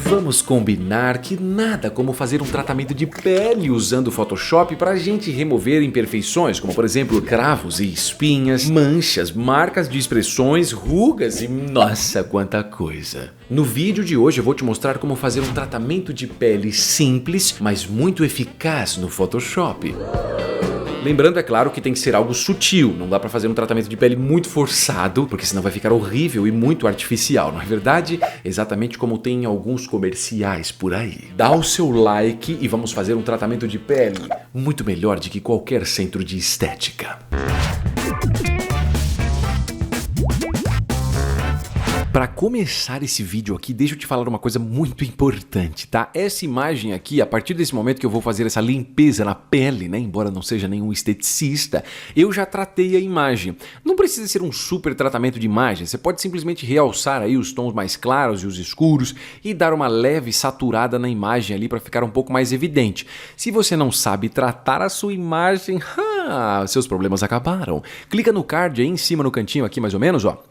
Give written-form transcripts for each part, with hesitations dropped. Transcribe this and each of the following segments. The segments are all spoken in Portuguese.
Vamos combinar que nada como fazer um tratamento de pele usando o Photoshop para a gente remover imperfeições, como por exemplo cravos e espinhas, manchas, marcas de expressões, rugas e nossa, quanta coisa. No vídeo de hoje eu vou te mostrar como fazer um tratamento de pele simples, mas muito eficaz no Photoshop. Lembrando, é claro, que tem que ser algo sutil, não dá pra fazer um tratamento de pele muito forçado, porque senão vai ficar horrível e muito artificial, não é verdade? Exatamente como tem em alguns comerciais por aí. Dá o seu like e vamos fazer um tratamento de pele muito melhor do que qualquer centro de estética. Para começar esse vídeo aqui, deixa eu te falar uma coisa muito importante, tá? Essa imagem aqui, a partir desse momento que eu vou fazer essa limpeza na pele, né? Embora não seja nenhum esteticista, eu já tratei a imagem. Não precisa ser um super tratamento de imagem, você pode simplesmente realçar aí os tons mais claros e os escuros e dar uma leve saturada na imagem ali para ficar um pouco mais evidente. Se você não sabe tratar a sua imagem, seus problemas acabaram. Clica no card aí em cima no cantinho aqui mais ou menos, ó.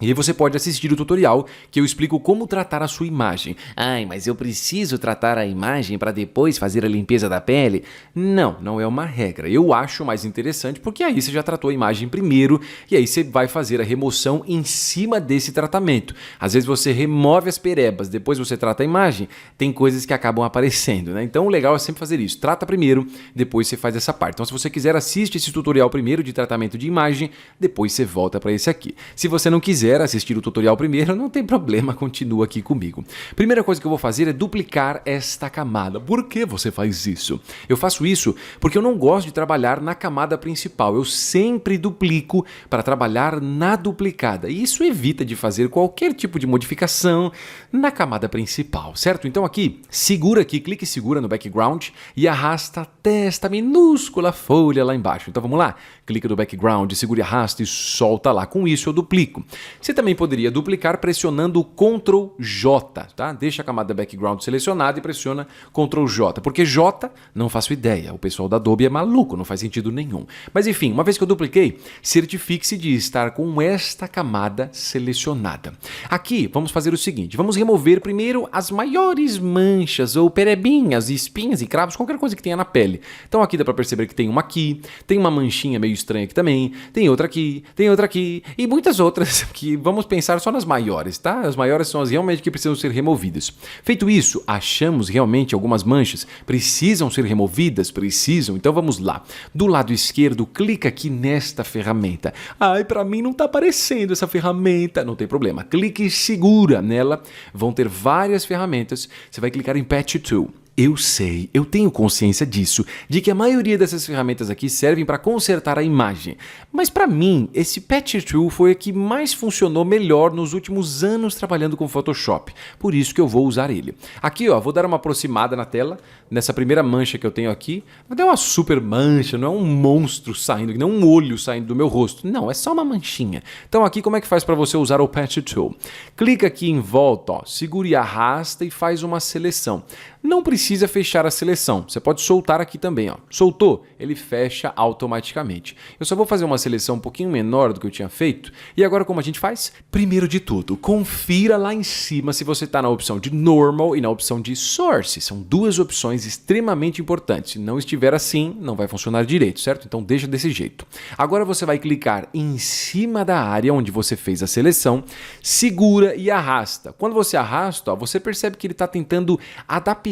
E aí você pode assistir o tutorial que eu explico como tratar a sua imagem. Ai, mas eu preciso tratar a imagem para depois fazer a limpeza da pele? Não, não é uma regra. Eu acho mais interessante porque aí você já tratou a imagem primeiro e aí você vai fazer a remoção em cima desse tratamento. Às vezes você remove as perebas, depois você trata a imagem, tem coisas que acabam aparecendo, né? Então o legal é sempre fazer isso. Trata primeiro, depois você faz essa parte. Então se você quiser, assiste esse tutorial primeiro de tratamento de imagem, depois você volta para esse aqui. Se você não quiser assistir o tutorial primeiro, não tem problema, continua aqui comigo. Primeira coisa que eu vou fazer é duplicar esta camada. Por que você faz isso? Eu faço isso porque eu não gosto de trabalhar na camada principal. Eu sempre duplico para trabalhar na duplicada. E isso evita de fazer qualquer tipo de modificação na camada principal, certo? Então aqui, segura aqui, clique e segura no background e arrasta até esta minúscula folha lá embaixo. Então vamos lá? Clica no background, segura e arrasta e solta lá. Com isso eu duplico. Você também poderia duplicar pressionando o Ctrl J, tá? Deixa a camada background selecionada e pressiona Ctrl J, porque J, não faço ideia, o pessoal da Adobe é maluco, não faz sentido nenhum. Mas enfim, uma vez que eu dupliquei, certifique-se de estar com esta camada selecionada. Aqui, vamos fazer o seguinte, vamos remover primeiro as maiores manchas ou perebinhas, espinhas e cravos, qualquer coisa que tenha na pele. Então aqui dá pra perceber que tem uma aqui, tem uma manchinha meio estranha aqui também, tem outra aqui e muitas outras que vamos pensar só nas maiores, tá? As maiores são as realmente que precisam ser removidas. Feito isso, achamos realmente algumas manchas precisam ser removidas? Precisam, então vamos lá. Do lado esquerdo, clica aqui nesta ferramenta. Ai, pra mim não tá aparecendo essa ferramenta. Não tem problema, clique e segura nela. Vão ter várias ferramentas. Você vai clicar em Patch Tool. Eu sei, eu tenho consciência disso, de que a maioria dessas ferramentas aqui servem para consertar a imagem. Mas para mim, esse Patch Tool foi a que mais funcionou melhor nos últimos anos trabalhando com Photoshop. Por isso que eu vou usar ele. Aqui, ó, vou dar uma aproximada na tela, nessa primeira mancha que eu tenho aqui. Não é uma super mancha, não é um monstro saindo, não é um olho saindo do meu rosto. Não, é só uma manchinha. Então aqui, como é que faz para você usar o Patch Tool? Clica aqui em volta, ó, segura e arrasta e faz uma seleção. Não precisa fechar a seleção, você pode soltar aqui também, ó. Soltou, ele fecha automaticamente. Eu só vou fazer uma seleção um pouquinho menor do que eu tinha feito. E agora como a gente faz? Primeiro de tudo, confira lá em cima se você está na opção de Normal e na opção de Source. São duas opções extremamente importantes. Se não estiver assim, não vai funcionar direito, certo? Então deixa desse jeito. Agora você vai clicar em cima da área onde você fez a seleção, segura e arrasta. Quando você arrasta, ó, você percebe que ele está tentando adaptar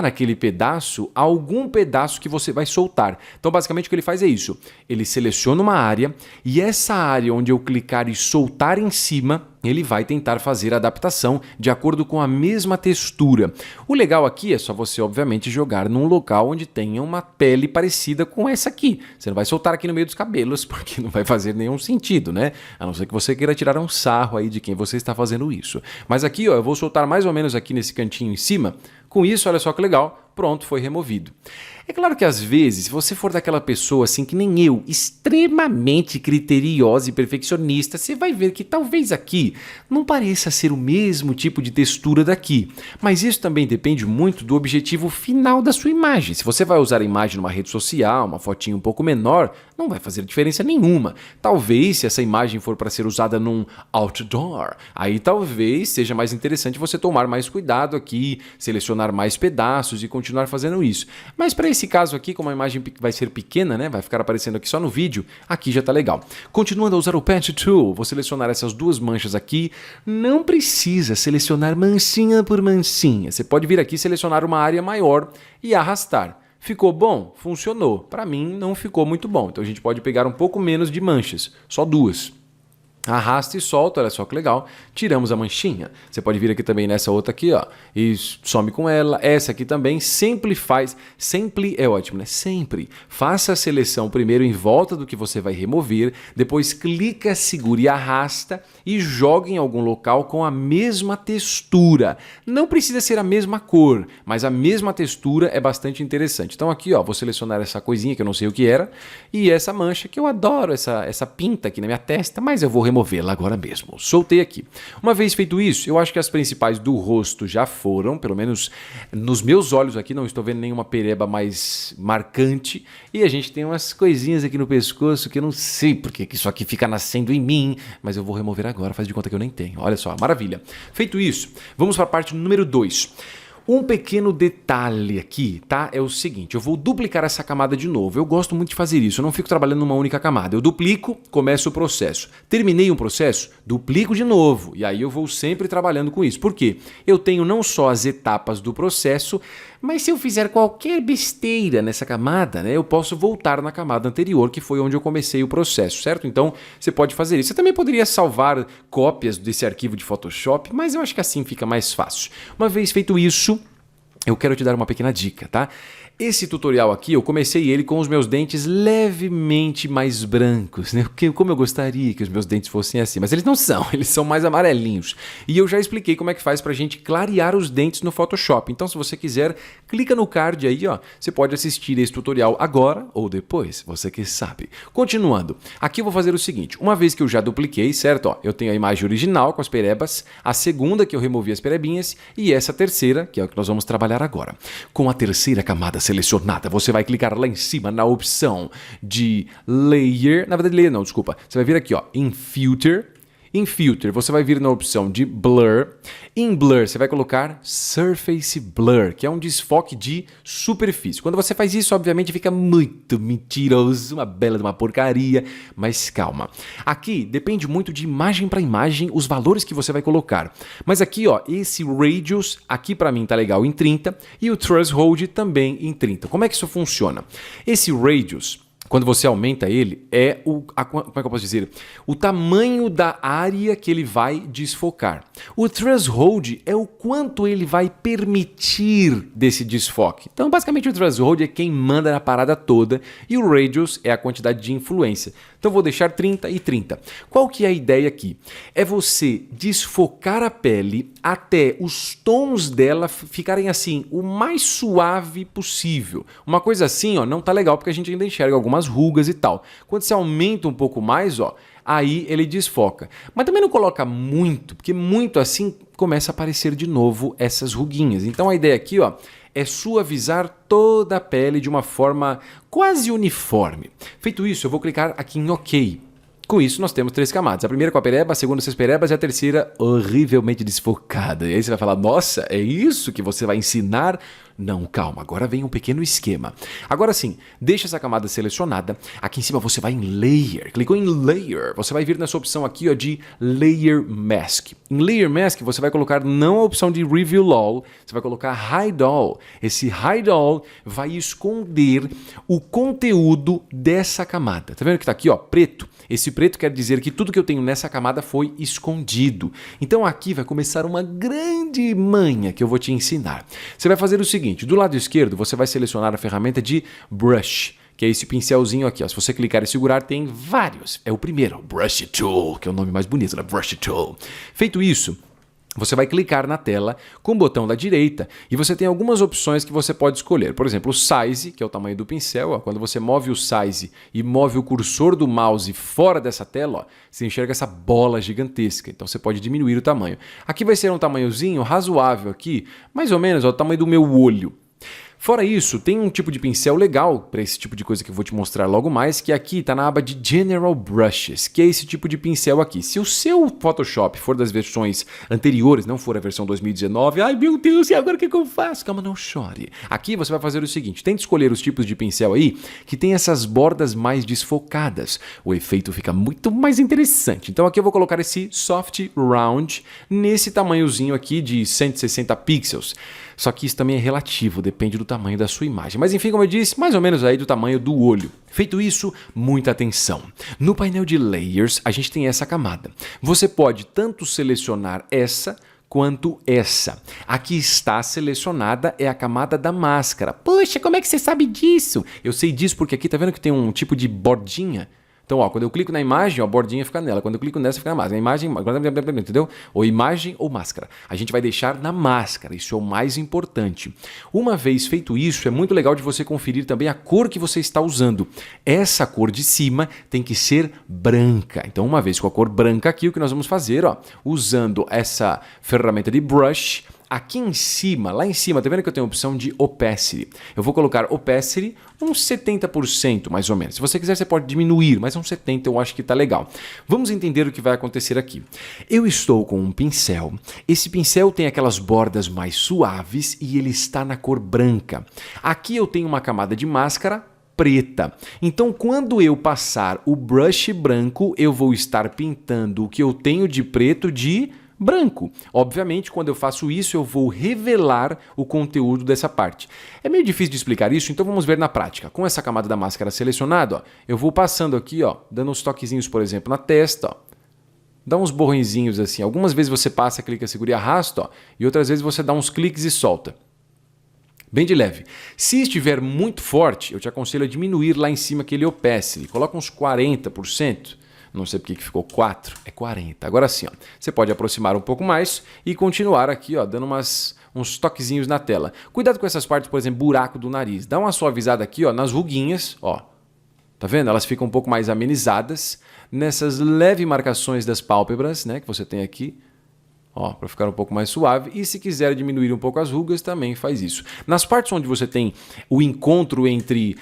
aquele pedaço a algum pedaço que você vai soltar. Então basicamente o que ele faz é isso, ele seleciona uma área e essa área onde eu clicar e soltar em cima, ele vai tentar fazer a adaptação de acordo com a mesma textura. O legal aqui é só você, obviamente, jogar num local onde tenha uma pele parecida com essa aqui. Você não vai soltar aqui no meio dos cabelos, porque não vai fazer nenhum sentido, né? A não ser que você queira tirar um sarro aí de quem você está fazendo isso. Mas aqui, ó, eu vou soltar mais ou menos aqui nesse cantinho em cima. Com isso, olha só que legal, pronto, foi removido. É claro que às vezes, se você for daquela pessoa assim que nem eu, extremamente criteriosa e perfeccionista, você vai ver que talvez aqui não pareça ser o mesmo tipo de textura daqui. Mas isso também depende muito do objetivo final da sua imagem. Se você vai usar a imagem numa rede social, uma fotinha um pouco menor, não vai fazer diferença nenhuma. Talvez, se essa imagem for para ser usada num outdoor, aí talvez seja mais interessante você tomar mais cuidado aqui, selecionar mais pedaços e continuar fazendo isso. Mas para esse caso aqui, como a imagem vai ser pequena, né, vai ficar aparecendo aqui só no vídeo, aqui já está legal. Continuando a usar o Patch Tool, vou selecionar essas duas manchas aqui. Não precisa selecionar manchinha por manchinha. Você pode vir aqui e selecionar uma área maior e arrastar. Ficou bom? Funcionou. Para mim não ficou muito bom. Então a gente pode pegar um pouco menos de manchas, só duas. Arrasta e solta, olha só que legal. Tiramos a manchinha. Você pode vir aqui também nessa outra aqui, ó, e some com ela. Essa aqui também sempre faz, sempre é ótimo, né? Sempre. Faça a seleção primeiro em volta do que você vai remover, depois clica, segura e arrasta e joga em algum local com a mesma textura. Não precisa ser a mesma cor, mas a mesma textura é bastante interessante. Então aqui, ó, vou selecionar essa coisinha que eu não sei o que era e essa mancha que eu adoro, essa pinta aqui na minha testa, mas eu vou removê-la agora mesmo. Soltei aqui. Uma vez feito isso, eu acho que as principais do rosto já foram, pelo menos nos meus olhos aqui, não estou vendo nenhuma pereba mais marcante. E a gente tem umas coisinhas aqui no pescoço que eu não sei porque que isso aqui fica nascendo em mim, mas eu vou remover agora, faz de conta que eu nem tenho. Olha só, maravilha. Feito isso, vamos para a parte número 2. Um pequeno detalhe aqui, tá? É o seguinte, eu vou duplicar essa camada de novo. Eu gosto muito de fazer isso, eu não fico trabalhando numa única camada. Eu duplico, começo o processo. Terminei um processo, duplico de novo. E aí eu vou sempre trabalhando com isso. Por quê? Eu tenho não só as etapas do processo, mas se eu fizer qualquer besteira nessa camada, né, eu posso voltar na camada anterior, que foi onde eu comecei o processo, certo? Então, você pode fazer isso. Você também poderia salvar cópias desse arquivo de Photoshop, mas eu acho que assim fica mais fácil. Uma vez feito isso, eu quero te dar uma pequena dica, tá? Esse tutorial aqui, eu comecei ele com os meus dentes levemente mais brancos, né? Como eu gostaria que os meus dentes fossem assim, mas eles não são, eles são mais amarelinhos. E eu já expliquei como é que faz pra gente clarear os dentes no Photoshop. Então, se você quiser, clica no card aí, ó. Você pode assistir esse tutorial agora ou depois, você que sabe. Continuando, aqui eu vou fazer o seguinte, uma vez que eu já dupliquei, certo? Ó, eu tenho a imagem original com as perebas, a segunda que eu removi as perebinhas e essa terceira, que é o que nós vamos trabalhar agora. Com a terceira camada selecionada, você vai clicar lá em cima na opção de Layer, na verdade Layer não, desculpa, você vai vir aqui ó, em Filter, você vai vir na opção de Blur, em Blur você vai colocar Surface Blur, que é um desfoque de superfície. Quando você faz isso, obviamente fica muito mentiroso, uma bela de uma porcaria, mas calma. Aqui depende muito de imagem para imagem os valores que você vai colocar. Mas aqui, ó, esse Radius, aqui para mim tá legal em 30 e o Threshold também em 30. Como é que isso funciona? Esse Radius, quando você aumenta ele, é como é que eu posso dizer? O tamanho da área que ele vai desfocar. O threshold é o quanto ele vai permitir desse desfoque. Então, basicamente, o threshold é quem manda na parada toda e o radius é a quantidade de influência. Então, vou deixar 30 e 30. Qual que é a ideia aqui? É você desfocar a pele até os tons dela ficarem assim, o mais suave possível. Uma coisa assim, ó, não tá legal porque a gente ainda enxerga algumas rugas e tal. Quando você aumenta um pouco mais, ó, aí ele desfoca. Mas também não coloca muito, porque muito assim começa a aparecer de novo essas ruguinhas. Então a ideia aqui, ó, é suavizar toda a pele de uma forma quase uniforme. Feito isso, eu vou clicar aqui em OK. Com isso, nós temos 3 camadas. A primeira com a pereba, a segunda sem as perebas e a terceira horrivelmente desfocada. E aí você vai falar, nossa, é isso que você vai ensinar? Não, calma, agora vem um pequeno esquema. Agora sim, deixa essa camada selecionada. Aqui em cima você vai em Layer. Clicou em Layer, você vai vir nessa opção aqui ó, de Layer Mask. Em Layer Mask você vai colocar não a opção de Reveal All, você vai colocar Hide All. Esse Hide All vai esconder o conteúdo dessa camada. Tá vendo que tá aqui, ó, preto? Esse preto quer dizer que tudo que eu tenho nessa camada foi escondido. Então aqui vai começar uma grande manha que eu vou te ensinar. Você vai fazer o seguinte, do lado esquerdo você vai selecionar a ferramenta de Brush, que é esse pincelzinho aqui. Ó. Se você clicar e segurar, tem vários. É o primeiro, Brush Tool, que é o nome mais bonito, né? Brush Tool. Feito isso, você vai clicar na tela com o botão da direita e você tem algumas opções que você pode escolher. Por exemplo, o Size, que é o tamanho do pincel. Ó, quando você move o Size e move o cursor do mouse fora dessa tela, ó, você enxerga essa bola gigantesca. Então você pode diminuir o tamanho. Aqui vai ser um tamanhozinho razoável aqui, mais ou menos ó, o tamanho do meu olho. Fora isso, tem um tipo de pincel legal para esse tipo de coisa que eu vou te mostrar logo mais, que aqui está na aba de General Brushes, que é esse tipo de pincel aqui. Se o seu Photoshop for das versões anteriores, não for a versão 2019, ai meu Deus, e agora o que eu faço? Calma, não chore. Aqui você vai fazer o seguinte, tente escolher os tipos de pincel aí que tem essas bordas mais desfocadas. O efeito fica muito mais interessante. Então aqui eu vou colocar esse Soft Round nesse tamanhozinho aqui de 160 pixels. Só que isso também é relativo, depende do tamanho da sua imagem. Mas enfim, como eu disse, mais ou menos aí do tamanho do olho. Feito isso, muita atenção. No painel de Layers, a gente tem essa camada. Você pode tanto selecionar essa quanto essa. Aqui está selecionada é a camada da máscara. Poxa, como é que você sabe disso? Eu sei disso porque aqui tá vendo que tem um tipo de bordinha? Então, ó, quando eu clico na imagem, ó, a bordinha fica nela. Quando eu clico nessa, fica na máscara. A imagem, entendeu? Ou imagem ou máscara. A gente vai deixar na máscara. Isso é o mais importante. Uma vez feito isso, é muito legal de você conferir também a cor que você está usando. Essa cor de cima tem que ser branca. Então, uma vez com a cor branca aqui, o que nós vamos fazer, ó, usando essa ferramenta de brush, aqui em cima, lá em cima, tá vendo que eu tenho a opção de Opacity? Eu vou colocar Opacity uns 70% mais ou menos. Se você quiser, você pode diminuir, mas uns 70% eu acho que tá legal. Vamos entender o que vai acontecer aqui. Eu estou com um pincel. Esse pincel tem aquelas bordas mais suaves e ele está na cor branca. Aqui eu tenho uma camada de máscara preta. Então, quando eu passar o brush branco, eu vou estar pintando o que eu tenho de preto de branco. Obviamente, quando eu faço isso, eu vou revelar o conteúdo dessa parte. É meio difícil de explicar isso, então vamos ver na prática. Com essa camada da máscara selecionada, ó, eu vou passando aqui, ó, dando uns toquezinhos, por exemplo, na testa, ó. Dá uns borrõezinhos assim. Algumas vezes você passa, clica, segura e arrasta, ó, e outras vezes você dá uns cliques e solta. Bem de leve. Se estiver muito forte, eu te aconselho a diminuir lá em cima aquele opacity. Coloca uns 40%. Não sei porque que ficou 4, é 40. Agora sim, ó, você pode aproximar um pouco mais e continuar aqui, ó, dando uns toquezinhos na tela. Cuidado com essas partes, por exemplo, buraco do nariz. Dá uma suavizada aqui, ó, nas ruguinhas, ó. Tá vendo? Elas ficam um pouco mais amenizadas nessas leves marcações das pálpebras, né, que você tem aqui. Ó, para ficar um pouco mais suave. E se quiser diminuir um pouco as rugas, também faz isso. Nas partes onde você tem o encontro entre...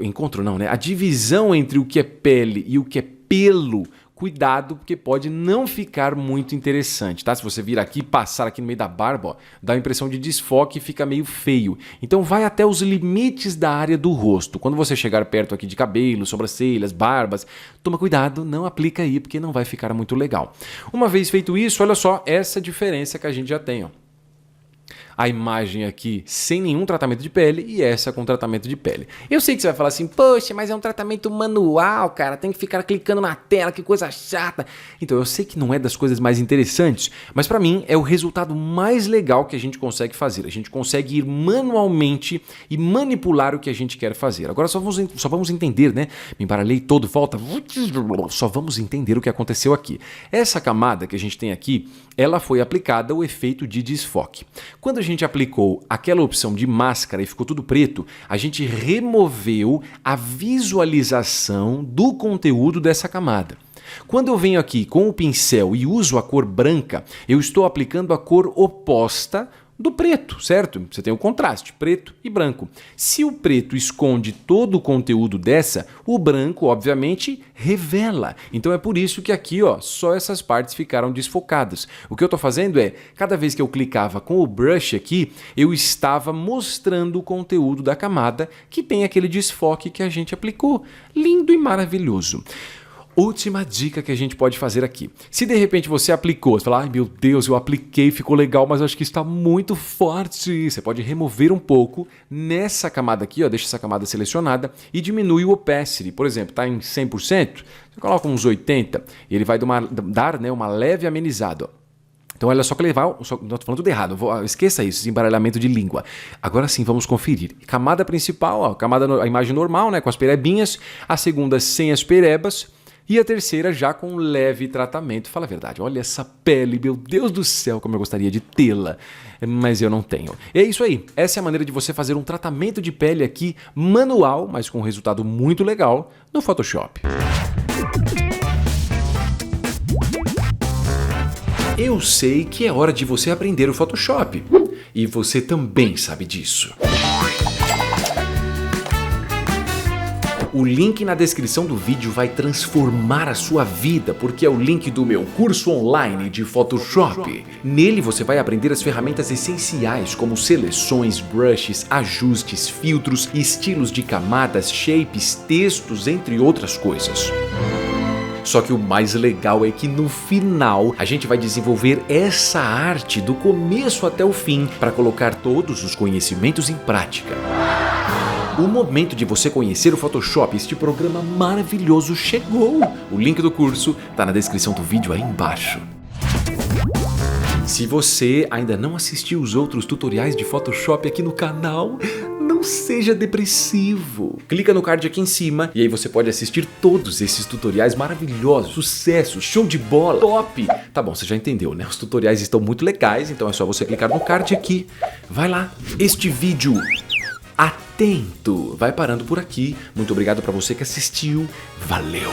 Encontro não, né? A divisão entre o que é pele e o que é pelo, cuidado, porque pode não ficar muito interessante, tá? Se você vir aqui e passar aqui no meio da barba, ó, dá a impressão de desfoque e fica meio feio. Então vai até os limites da área do rosto. Quando você chegar perto aqui de cabelo, sobrancelhas, barbas, toma cuidado, não aplica aí, porque não vai ficar muito legal. Uma vez feito isso, olha só essa diferença que a gente já tem, ó. A imagem aqui sem nenhum tratamento de pele e essa com tratamento de pele. Eu sei que você vai falar assim, poxa, mas é um tratamento manual, cara, tem que ficar clicando na tela, que coisa chata. Então eu sei que não é das coisas mais interessantes, mas para mim é o resultado mais legal que a gente consegue fazer. A gente consegue ir manualmente e manipular o que a gente quer fazer. Agora só vamos entender, né? Me embaralhei todo, volta. Só vamos entender o que aconteceu aqui. Essa camada que a gente tem aqui, ela foi aplicada o efeito de desfoque. Quando a gente aplicou aquela opção de máscara e ficou tudo preto, a gente removeu a visualização do conteúdo dessa camada. Quando eu venho aqui com o pincel e uso a cor branca, eu estou aplicando a cor oposta do preto, certo? Você tem o contraste, preto e branco. Se o preto esconde todo o conteúdo dessa, o branco, obviamente, revela. Então é por isso que aqui, ó, só essas partes ficaram desfocadas. O que eu estou fazendo é, cada vez que eu clicava com o brush aqui, eu estava mostrando o conteúdo da camada que tem aquele desfoque que a gente aplicou. Lindo e maravilhoso. Última dica que a gente pode fazer aqui. Se de repente você aplicou, você fala, ai meu Deus, eu apliquei, ficou legal, mas eu acho que está muito forte. Você pode remover um pouco nessa camada aqui, ó, deixa essa camada selecionada e diminui o opacity. Por exemplo, está em 100%, você coloca uns 80% e ele vai dar, né, uma leve amenizada, ó. Então olha só que levar, não estou falando tudo errado, esqueça isso, esse embaralhamento de língua. Agora sim, vamos conferir. Camada principal, ó, a imagem normal, né, com as perebinhas, a segunda sem as perebas, e a terceira já com leve tratamento. Fala a verdade, olha essa pele, meu Deus do céu, como eu gostaria de tê-la, mas eu não tenho. É isso aí, essa é a maneira de você fazer um tratamento de pele aqui, manual, mas com um resultado muito legal no Photoshop. Eu sei que é hora de você aprender o Photoshop. E você também sabe disso. O link na descrição do vídeo vai transformar a sua vida, porque é o link do meu curso online de Photoshop. Nele você vai aprender as ferramentas essenciais como seleções, brushes, ajustes, filtros, estilos de camadas, shapes, textos, entre outras coisas. Só que o mais legal é que no final a gente vai desenvolver essa arte do começo até o fim para colocar todos os conhecimentos em prática. O momento de você conhecer o Photoshop, este programa maravilhoso, chegou! O link do curso está na descrição do vídeo aí embaixo. Se você ainda não assistiu os outros tutoriais de Photoshop aqui no canal, não seja depressivo. Clica no card aqui em cima e aí você pode assistir todos esses tutoriais maravilhosos, sucesso, show de bola, top! Tá bom, você já entendeu, né? Os tutoriais estão muito legais, então é só você clicar no card aqui. Vai lá. Este vídeo atento vai parando por aqui. Muito obrigado para você que assistiu. Valeu!